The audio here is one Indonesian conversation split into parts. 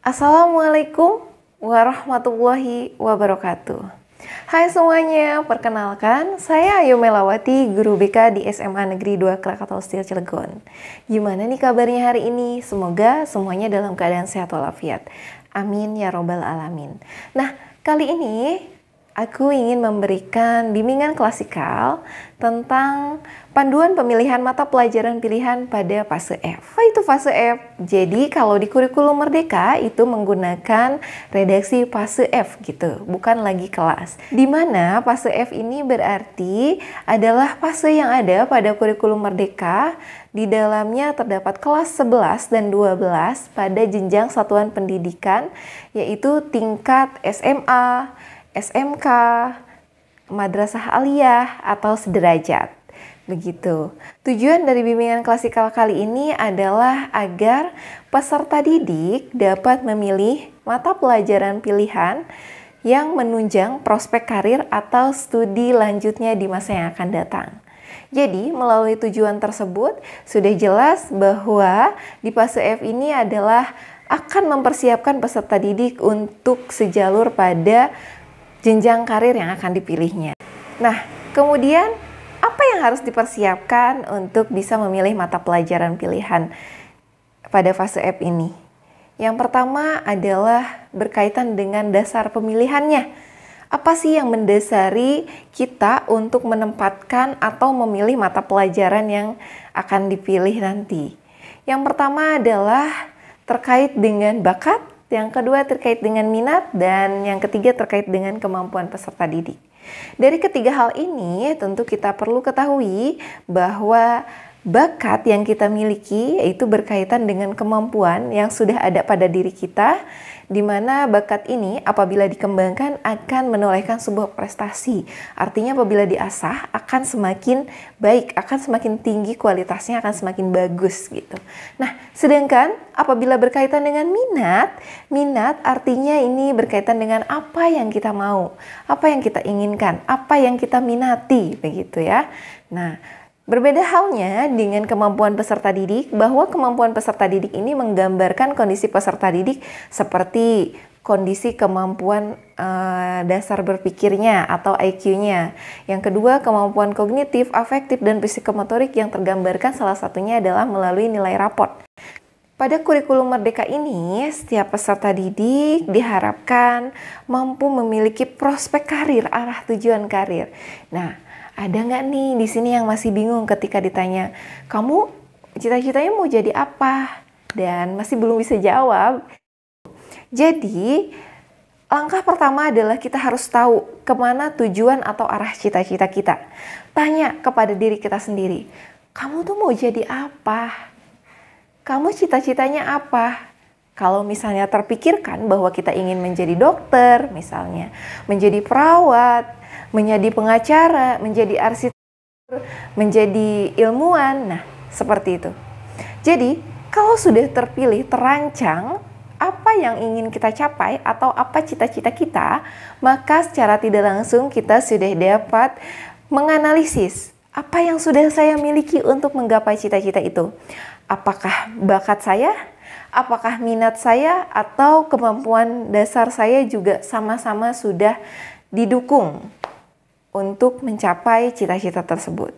Assalamualaikum warahmatullahi wabarakatuh. Hai semuanya, perkenalkan saya Ayu Melawati, guru BK di SMA Negeri 2 Krakatau Steel Cilegon. Gimana nih kabarnya hari ini? Semoga semuanya dalam keadaan sehat walafiat. Amin ya robbal alamin. Nah, kali ini aku ingin memberikan bimbingan klasikal tentang panduan pemilihan mata pelajaran pilihan pada fase F. Apa itu fase F? Jadi kalau di kurikulum Merdeka itu menggunakan redaksi fase F gitu, bukan lagi kelas. Dimana fase F ini berarti adalah fase yang ada pada kurikulum Merdeka. Di dalamnya terdapat kelas 11 dan 12 pada jenjang satuan pendidikan, yaitu tingkat SMA, SMK, madrasah aliyah, atau sederajat. Begitu. Tujuan dari bimbingan klasikal kali ini adalah agar peserta didik dapat memilih mata pelajaran pilihan yang menunjang prospek karir atau studi lanjutnya di masa yang akan datang. Jadi, melalui tujuan tersebut, sudah jelas bahwa di fase F ini adalah akan mempersiapkan peserta didik untuk sejalur pada jenjang karir yang akan dipilihnya. Nah, kemudian apa yang harus dipersiapkan untuk bisa memilih mata pelajaran pilihan pada fase F ini? Yang pertama adalah berkaitan dengan dasar pemilihannya. Apa sih yang mendasari kita untuk menempatkan atau memilih mata pelajaran yang akan dipilih nanti? Yang pertama adalah terkait dengan bakat, yang kedua terkait dengan minat, dan yang ketiga terkait dengan kemampuan peserta didik. Dari ketiga hal ini tentu kita perlu ketahui bahwa bakat yang kita miliki yaitu berkaitan dengan kemampuan yang sudah ada pada diri kita, di mana bakat ini apabila dikembangkan akan menolehkan sebuah prestasi. Artinya apabila diasah akan semakin baik, akan semakin tinggi kualitasnya, akan semakin bagus gitu. Nah, sedangkan apabila berkaitan dengan minat artinya ini berkaitan dengan apa yang kita mau, apa yang kita inginkan, apa yang kita minati begitu ya. Nah, berbeda halnya dengan kemampuan peserta didik, bahwa kemampuan peserta didik ini menggambarkan kondisi peserta didik seperti kondisi kemampuan dasar berpikirnya atau IQ-nya. Yang kedua, kemampuan kognitif, afektif, dan psikomotorik yang tergambarkan salah satunya adalah melalui nilai raport. Pada kurikulum Merdeka ini, setiap peserta didik diharapkan mampu memiliki prospek karir, arah tujuan karir. Nah, ada nggak nih di sini yang masih bingung ketika ditanya, kamu cita-citanya mau jadi apa? Dan masih belum bisa jawab. Jadi, langkah pertama adalah kita harus tahu kemana tujuan atau arah cita-cita kita. Tanya kepada diri kita sendiri, kamu tuh mau jadi apa? Kamu cita-citanya apa? Kalau misalnya terpikirkan bahwa kita ingin menjadi dokter, misalnya, menjadi perawat, menjadi pengacara, menjadi arsitektur, menjadi ilmuwan, nah seperti itu. Jadi, kalau sudah terpilih, terancang apa yang ingin kita capai atau apa cita-cita kita, maka secara tidak langsung kita sudah dapat menganalisis apa yang sudah saya miliki untuk menggapai cita-cita itu. Apakah bakat saya? Apakah minat saya atau kemampuan dasar saya juga sama-sama sudah didukung untuk mencapai cita-cita tersebut.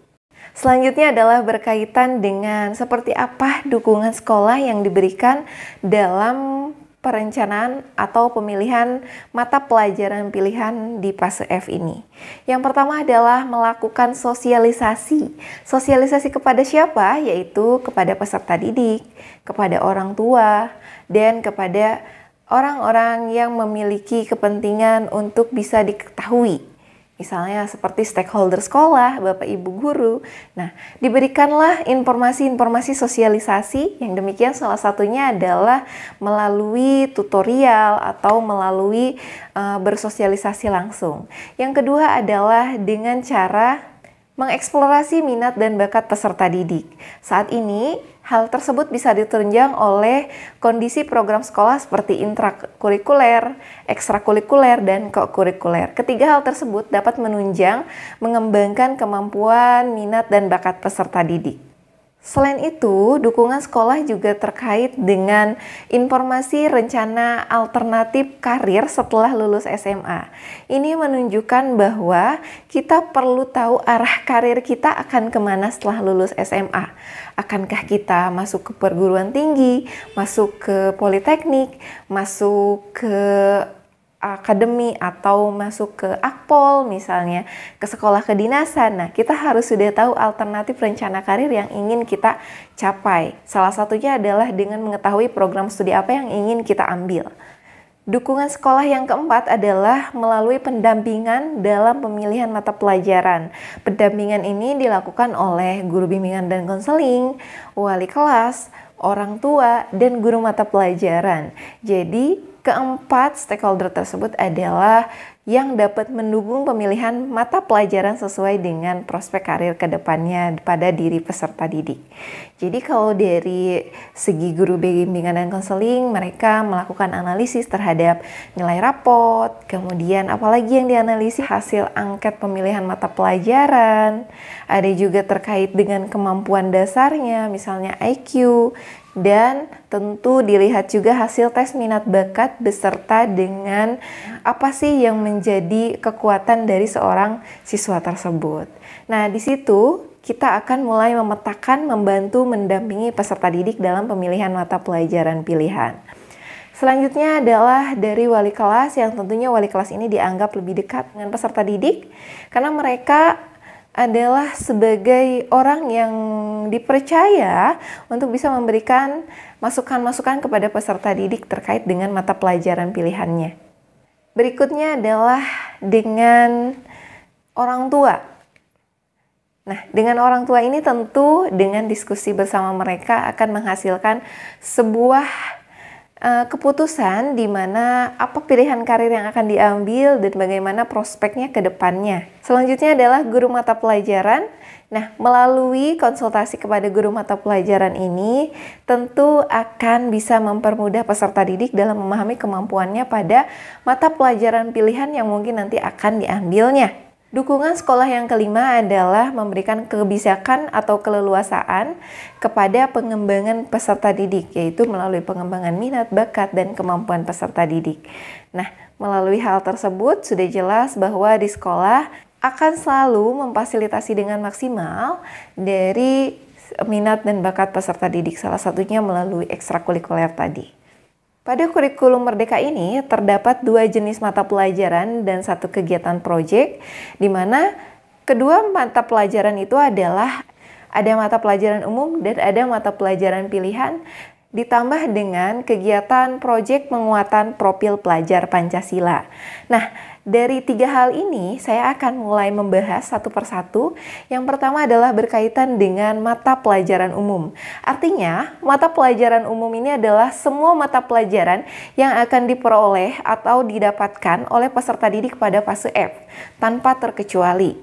Selanjutnya adalah berkaitan dengan seperti apa dukungan sekolah yang diberikan dalam perencanaan atau pemilihan mata pelajaran pilihan di fase F ini. Yang pertama adalah melakukan sosialisasi. Sosialisasi kepada siapa? Yaitu kepada peserta didik, kepada orang tua, dan kepada orang-orang yang memiliki kepentingan untuk bisa diketahui. Misalnya seperti stakeholder sekolah, Bapak Ibu guru. Nah, diberikanlah informasi-informasi sosialisasi yang demikian salah satunya adalah melalui tutorial atau melalui bersosialisasi langsung. Yang kedua adalah dengan cara mengeksplorasi minat dan bakat peserta didik. Saat ini, hal tersebut bisa ditunjang oleh kondisi program sekolah seperti intrakurikuler, ekstrakurikuler, dan kokurikuler. Ketiga hal tersebut dapat menunjang, mengembangkan kemampuan, minat, dan bakat peserta didik. Selain itu, dukungan sekolah juga terkait dengan informasi rencana alternatif karir setelah lulus SMA. Ini menunjukkan bahwa kita perlu tahu arah karir kita akan kemana setelah lulus SMA. Akankah kita masuk ke perguruan tinggi, masuk ke politeknik, masuk ke akademi, atau masuk ke akpol misalnya, ke sekolah kedinasan. Nah, kita harus sudah tahu alternatif rencana karir yang ingin kita capai. Salah satunya adalah dengan mengetahui program studi apa yang ingin kita ambil. Dukungan sekolah yang keempat adalah melalui pendampingan dalam pemilihan mata pelajaran. Pendampingan ini dilakukan oleh guru bimbingan dan konseling, wali kelas, orang tua, dan guru mata pelajaran. Jadi, keempat stakeholder tersebut adalah yang dapat mendukung pemilihan mata pelajaran sesuai dengan prospek karir ke depannya pada diri peserta didik. Jadi kalau dari segi guru bimbingan dan konseling, mereka melakukan analisis terhadap nilai rapot, kemudian apalagi yang dianalisis hasil angket pemilihan mata pelajaran, ada juga terkait dengan kemampuan dasarnya, misalnya IQ, dan tentu dilihat juga hasil tes minat bakat beserta dengan apa sih yang menjadi kekuatan dari seorang siswa tersebut. Nah, di situ kita akan mulai memetakan, membantu, mendampingi peserta didik dalam pemilihan mata pelajaran pilihan. Selanjutnya adalah dari wali kelas, yang tentunya wali kelas ini dianggap lebih dekat dengan peserta didik karena mereka adalah sebagai orang yang dipercaya untuk bisa memberikan masukan-masukan kepada peserta didik terkait dengan mata pelajaran pilihannya. Berikutnya adalah dengan orang tua. Nah, dengan orang tua ini tentu dengan diskusi bersama mereka akan menghasilkan sebuah keputusan di mana apa pilihan karir yang akan diambil dan bagaimana prospeknya ke depannya. Selanjutnya adalah guru mata pelajaran. Nah, melalui konsultasi kepada guru mata pelajaran ini tentu akan bisa mempermudah peserta didik dalam memahami kemampuannya pada mata pelajaran pilihan yang mungkin nanti akan diambilnya. Dukungan sekolah yang kelima adalah memberikan kebijakan atau keleluasaan kepada pengembangan peserta didik, yaitu melalui pengembangan minat, bakat, dan kemampuan peserta didik. Nah, melalui hal tersebut sudah jelas bahwa di sekolah akan selalu memfasilitasi dengan maksimal dari minat dan bakat peserta didik, salah satunya melalui ekstrakurikuler tadi. Pada kurikulum Merdeka ini terdapat 2 jenis mata pelajaran dan 1 kegiatan proyek, di mana kedua mata pelajaran itu adalah ada mata pelajaran umum dan ada mata pelajaran pilihan, ditambah dengan kegiatan proyek penguatan profil pelajar Pancasila. Nah, dari 3 hal ini saya akan mulai membahas satu persatu. Yang pertama adalah berkaitan dengan mata pelajaran umum. Artinya, mata pelajaran umum ini adalah semua mata pelajaran yang akan diperoleh atau didapatkan oleh peserta didik pada fase F, tanpa terkecuali.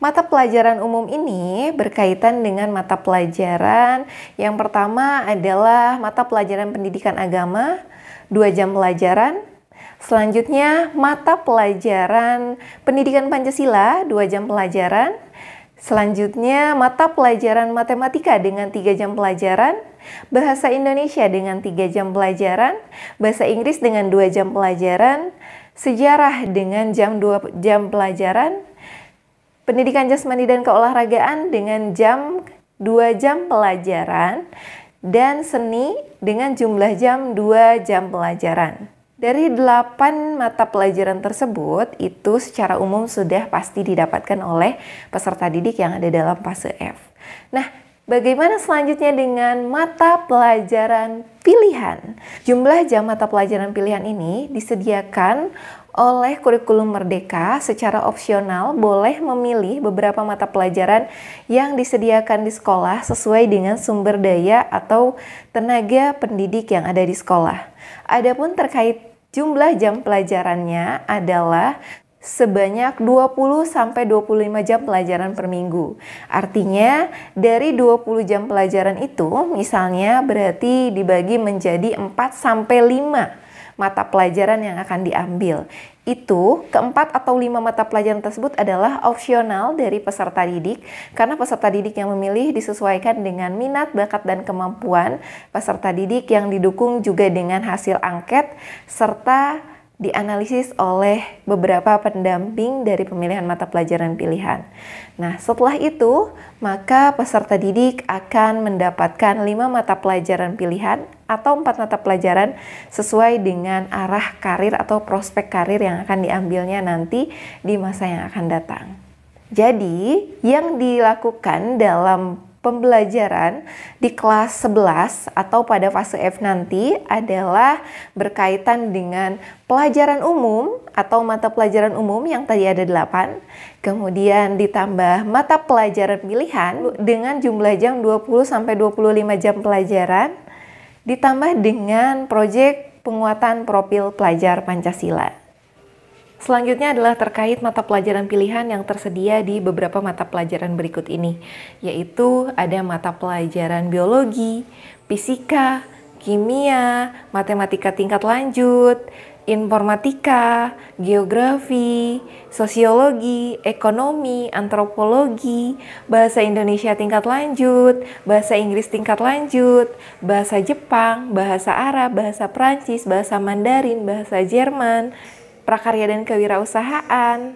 Mata pelajaran umum ini berkaitan dengan mata pelajaran. Yang pertama adalah mata pelajaran pendidikan agama, 2 jam pelajaran. Selanjutnya, mata pelajaran pendidikan Pancasila, 2 jam pelajaran. Selanjutnya, mata pelajaran matematika dengan 3 jam pelajaran. Bahasa Indonesia dengan 3 jam pelajaran. Bahasa Inggris dengan 2 jam pelajaran. Sejarah dengan 2 jam pelajaran. Pendidikan jasmani dan keolahragaan dengan 2 jam pelajaran. Dan seni dengan jumlah jam 2 jam pelajaran. Dari 8 mata pelajaran tersebut, itu secara umum sudah pasti didapatkan oleh peserta didik yang ada dalam fase F. Nah, bagaimana selanjutnya dengan mata pelajaran pilihan? Jumlah jam mata pelajaran pilihan ini disediakan oleh kurikulum Merdeka secara opsional, boleh memilih beberapa mata pelajaran yang disediakan di sekolah sesuai dengan sumber daya atau tenaga pendidik yang ada di sekolah. Adapun terkait jumlah jam pelajarannya adalah sebanyak 20-25 jam pelajaran per minggu. Artinya dari 20 jam pelajaran itu misalnya berarti dibagi menjadi 4-5 mata pelajaran yang akan diambil. Itu keempat atau 5 mata pelajaran tersebut adalah opsional dari peserta didik, karena peserta didik yang memilih disesuaikan dengan minat, bakat, dan kemampuan peserta didik yang didukung juga dengan hasil angket serta dianalisis oleh beberapa pendamping dari pemilihan mata pelajaran pilihan. Nah, setelah itu, maka peserta didik akan mendapatkan 5 mata pelajaran pilihan atau 4 mata pelajaran sesuai dengan arah karir atau prospek karir yang akan diambilnya nanti di masa yang akan datang. Jadi, yang dilakukan dalam pembelajaran di kelas 11 atau pada fase F nanti adalah berkaitan dengan pelajaran umum atau mata pelajaran umum yang tadi ada 8, kemudian ditambah mata pelajaran pilihan dengan jumlah jam 20-25 jam pelajaran, ditambah dengan proyek penguatan profil pelajar Pancasila. Selanjutnya adalah terkait mata pelajaran pilihan yang tersedia di beberapa mata pelajaran berikut ini, yaitu ada mata pelajaran biologi, fisika, kimia, matematika tingkat lanjut, informatika, geografi, sosiologi, ekonomi, antropologi, bahasa Indonesia tingkat lanjut, bahasa Inggris tingkat lanjut, bahasa Jepang, bahasa Arab, bahasa Prancis, bahasa Mandarin, bahasa Jerman, prakarya dan kewirausahaan,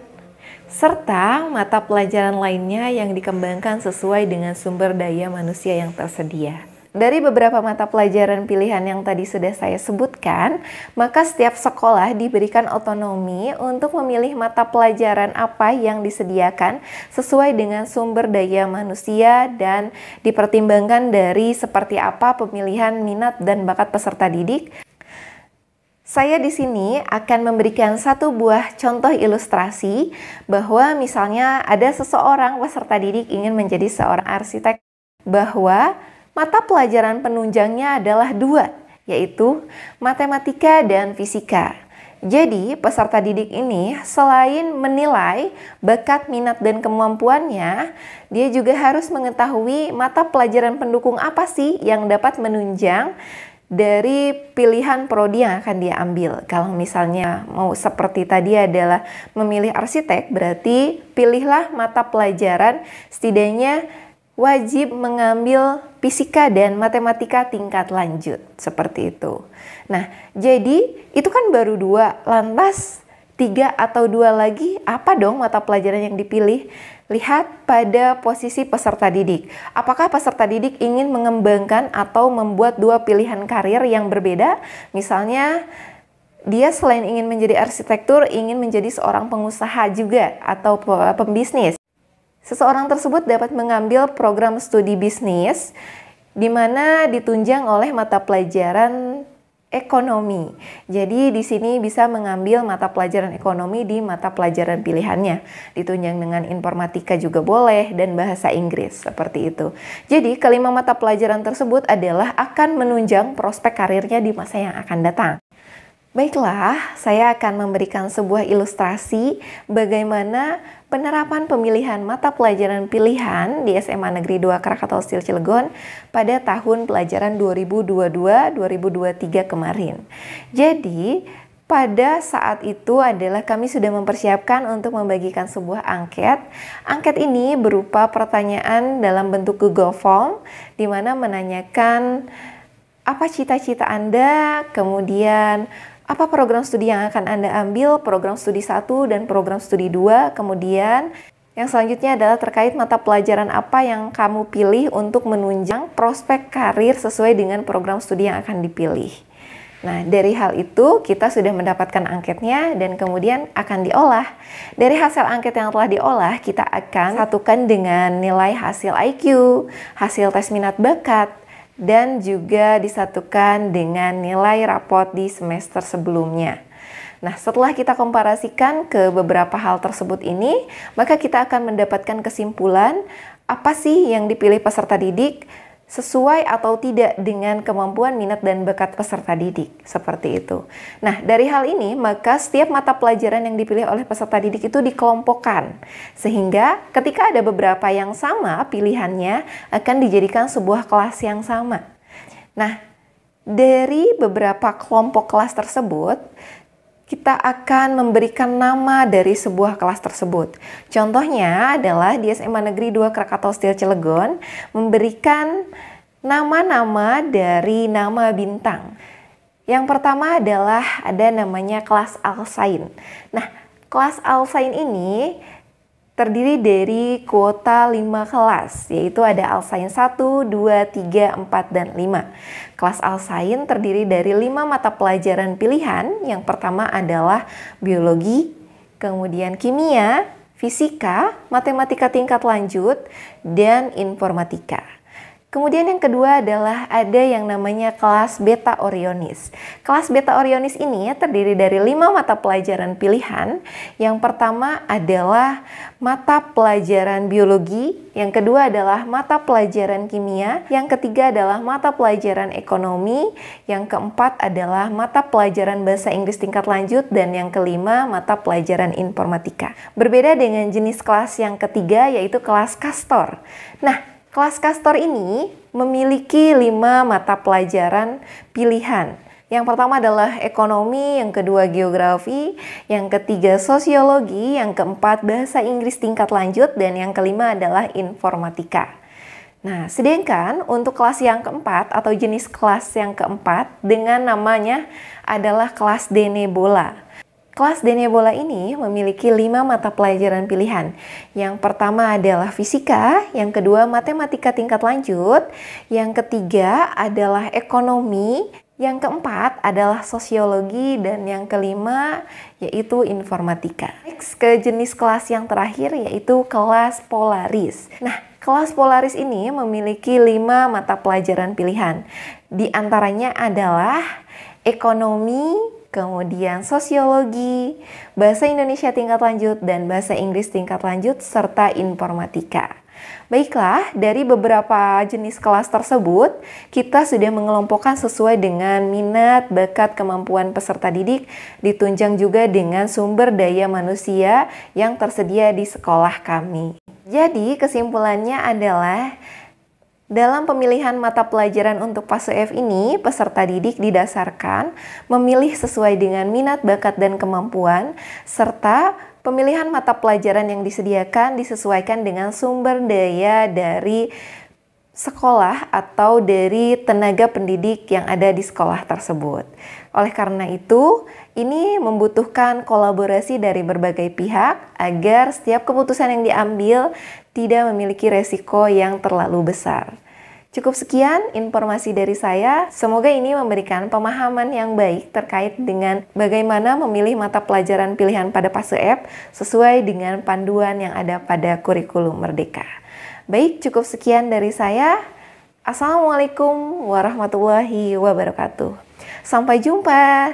serta mata pelajaran lainnya yang dikembangkan sesuai dengan sumber daya manusia yang tersedia. Dari beberapa mata pelajaran pilihan yang tadi sudah saya sebutkan, maka setiap sekolah diberikan otonomi untuk memilih mata pelajaran apa yang disediakan sesuai dengan sumber daya manusia dan dipertimbangkan dari seperti apa pemilihan minat dan bakat peserta didik. Saya di sini akan memberikan satu buah contoh ilustrasi bahwa misalnya ada seseorang peserta didik ingin menjadi seorang arsitek, bahwa mata pelajaran penunjangnya adalah 2, yaitu matematika dan fisika. Jadi peserta didik ini selain menilai bakat, minat, dan kemampuannya, dia juga harus mengetahui mata pelajaran pendukung apa sih yang dapat menunjang dari pilihan prodi yang akan dia ambil. Kalau misalnya mau seperti tadi adalah memilih arsitek, berarti pilihlah mata pelajaran setidaknya wajib mengambil fisika dan matematika tingkat lanjut, seperti itu. Nah, jadi itu kan baru 2, lantas 3 atau 2 lagi, apa dong mata pelajaran yang dipilih? Lihat pada posisi peserta didik. Apakah peserta didik ingin mengembangkan atau membuat 2 pilihan karir yang berbeda? Misalnya, dia selain ingin menjadi arsitektur, ingin menjadi seorang pengusaha juga atau pembisnis. Seseorang tersebut dapat mengambil program studi bisnis di mana ditunjang oleh mata pelajaran ekonomi. Jadi di sini bisa mengambil mata pelajaran ekonomi di mata pelajaran pilihannya. Ditunjang dengan informatika juga boleh dan bahasa Inggris, seperti itu. Jadi kelima mata pelajaran tersebut adalah akan menunjang prospek karirnya di masa yang akan datang. Baiklah, saya akan memberikan sebuah ilustrasi bagaimana penerapan pemilihan mata pelajaran pilihan di SMA Negeri 2 Krakatau Steel Cilegon pada tahun pelajaran 2022-2023 kemarin. Jadi, pada saat itu adalah kami sudah mempersiapkan untuk membagikan sebuah angket. Angket ini berupa pertanyaan dalam bentuk Google Form, di mana menanyakan apa cita-cita Anda, kemudian apa program studi yang akan Anda ambil, program studi 1 dan program studi 2, kemudian yang selanjutnya adalah terkait mata pelajaran apa yang kamu pilih untuk menunjang prospek karir sesuai dengan program studi yang akan dipilih. Nah, dari hal itu kita sudah mendapatkan angketnya dan kemudian akan diolah. Dari hasil angket yang telah diolah, kita akan satukan dengan nilai hasil IQ, hasil tes minat bakat, dan juga disatukan dengan nilai rapot di semester sebelumnya. Nah, setelah kita komparasikan ke beberapa hal tersebut ini, maka kita akan mendapatkan kesimpulan apa sih yang dipilih peserta didik sesuai atau tidak dengan kemampuan, minat, dan bakat peserta didik, seperti itu. Nah, dari hal ini, maka setiap mata pelajaran yang dipilih oleh peserta didik itu dikelompokkan, sehingga ketika ada beberapa yang sama pilihannya akan dijadikan sebuah kelas yang sama. Nah, Dari beberapa kelompok kelas tersebut, kita akan memberikan nama dari sebuah kelas tersebut. Contohnya adalah di SMA Negeri 2 Krakatau Steel Cilegon memberikan nama-nama dari nama bintang. Yang pertama adalah ada namanya kelas Alsain. Nah, kelas Alsain ini terdiri dari kuota 5 kelas, yaitu ada Alsain 1, 2, 3, 4, dan 5. Kelas Alsain terdiri dari 5 mata pelajaran pilihan. Yang pertama adalah biologi, kemudian kimia, fisika, matematika tingkat lanjut, dan informatika. Kemudian yang kedua adalah ada yang namanya kelas Beta Orionis. Kelas Beta Orionis ini terdiri dari 5 mata pelajaran pilihan. Yang pertama adalah mata pelajaran biologi, yang kedua adalah mata pelajaran kimia, yang ketiga adalah mata pelajaran ekonomi, yang keempat adalah mata pelajaran bahasa Inggris tingkat lanjut, dan yang kelima mata pelajaran informatika. Berbeda dengan jenis kelas yang ketiga, yaitu kelas Castor. Nah, kelas Castor ini memiliki 5 mata pelajaran pilihan. Yang pertama adalah ekonomi, yang kedua geografi, yang ketiga sosiologi, yang keempat bahasa Inggris tingkat lanjut, dan yang kelima adalah informatika. Nah, sedangkan untuk kelas yang keempat atau jenis kelas yang keempat dengan namanya adalah kelas Denebola. Kelas Denebola ini memiliki 5 mata pelajaran pilihan. Yang pertama adalah fisika, yang kedua matematika tingkat lanjut, yang ketiga adalah ekonomi, yang keempat adalah sosiologi, dan yang kelima yaitu informatika. Next, ke jenis kelas yang terakhir yaitu kelas Polaris. Nah, kelas Polaris ini memiliki 5 mata pelajaran pilihan. Di antaranya adalah ekonomi, kemudian sosiologi, bahasa Indonesia tingkat lanjut, dan bahasa Inggris tingkat lanjut, serta informatika. Baiklah, dari beberapa jenis kelas tersebut, kita sudah mengelompokkan sesuai dengan minat, bakat, kemampuan peserta didik, ditunjang juga dengan sumber daya manusia yang tersedia di sekolah kami. Jadi, kesimpulannya adalah dalam pemilihan mata pelajaran untuk fase F ini, peserta didik didasarkan memilih sesuai dengan minat, bakat, dan kemampuan, serta pemilihan mata pelajaran yang disediakan disesuaikan dengan sumber daya dari sekolah atau dari tenaga pendidik yang ada di sekolah tersebut. Oleh karena itu, ini membutuhkan kolaborasi dari berbagai pihak agar setiap keputusan yang diambil tidak memiliki resiko yang terlalu besar. Cukup sekian informasi dari saya. Semoga ini memberikan pemahaman yang baik terkait dengan bagaimana memilih mata pelajaran pilihan pada fase F sesuai dengan panduan yang ada pada kurikulum Merdeka. Baik, cukup sekian dari saya. Assalamualaikum warahmatullahi wabarakatuh. Sampai jumpa.